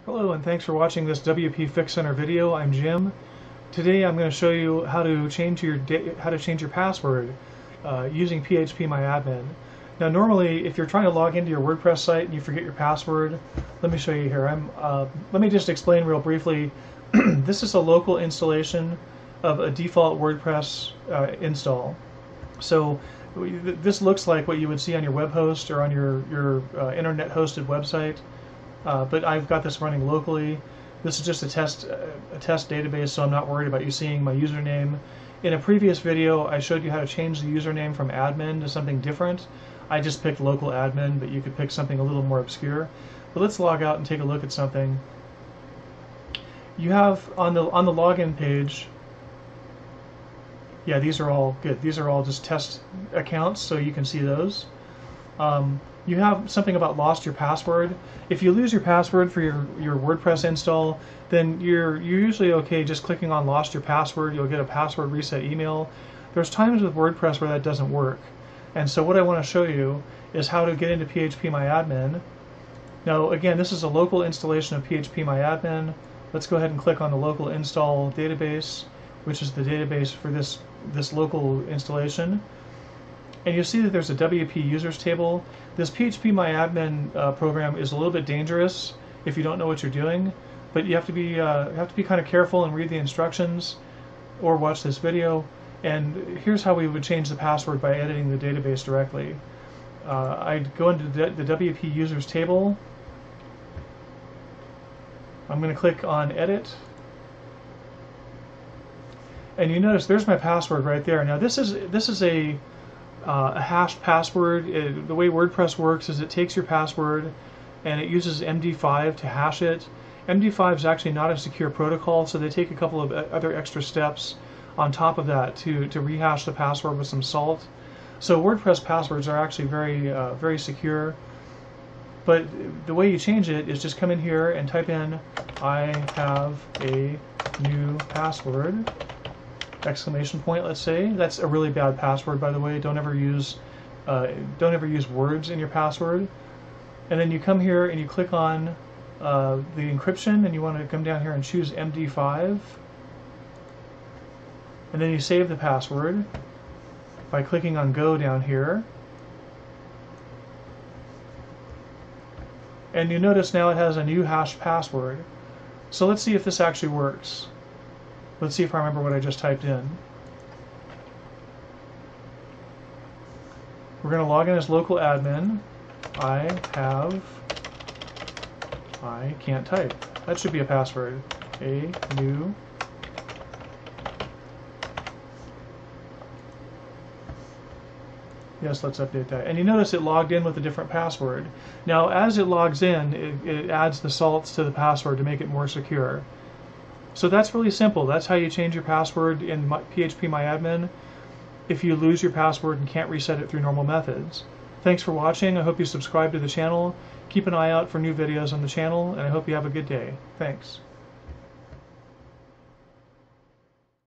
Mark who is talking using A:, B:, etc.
A: Hello and thanks for watching this WP Fix Center video. I'm Jim. Today I'm going to show you how to change your password using phpMyAdmin. Now normally if you're trying to log into your WordPress site and you forget your password, let me show you here. Let me just explain real briefly. This is a local installation of a default WordPress install. So this looks like what you would see on your web host or on your internet hosted website. But I've got this running locally. This is just a test database, so I'm not worried about you seeing my username. In a previous video, I showed you how to change the username from admin to something different. I just picked local admin, but you could pick something a little more obscure. But let's log out and take a look at something. You have on the login page. Yeah, these are all good. These are all just test accounts, so you can see those. You have something about lost your password. If you lose your password for your WordPress install, then you're usually okay just clicking on lost your password. You'll get a password reset email. There's times with WordPress where that doesn't work. And so what I want to show you is how to get into phpMyAdmin. Now again, this is a local installation of phpMyAdmin. Let's go ahead and click on the local install database, which is the database for this local installation. And you see that there's a WP users table. This phpMyAdmin program is a little bit dangerous if you don't know what you're doing, but you have to be kind of careful and read the instructions or watch this video. And here's how we would change the password by editing the database directly. I'd go into the WP users table. I'm going to click on edit. And you notice there's my password right there. Now this is a hashed password. The way WordPress works is it takes your password and it uses MD5 to hash it. MD5 is actually not a secure protocol, so they take a couple of other extra steps on top of that to rehash the password with some salt. So WordPress passwords are actually very secure. But the way you change it is just come in here and type in "I have a new password." Exclamation point, let's say. That's a really bad password, by the way. Don't ever use words in your password. And then you come here and you click on the encryption, and you want to come down here and choose MD5. And then you save the password by clicking on Go down here. And you notice now it has a new hashed password. So let's see if this actually works. Let's see if I remember what I just typed in. We're going to log in as local admin. I can't type. That should be a password. A new. Yes, let's update that. And you notice it logged in with a different password. Now, as it logs in, it adds the salts to the password to make it more secure. So that's really simple. That's how you change your password in phpMyAdmin if you lose your password and can't reset it through normal methods. Thanks for watching. I hope you subscribe to the channel. Keep an eye out for new videos on the channel, and I hope you have a good day. Thanks.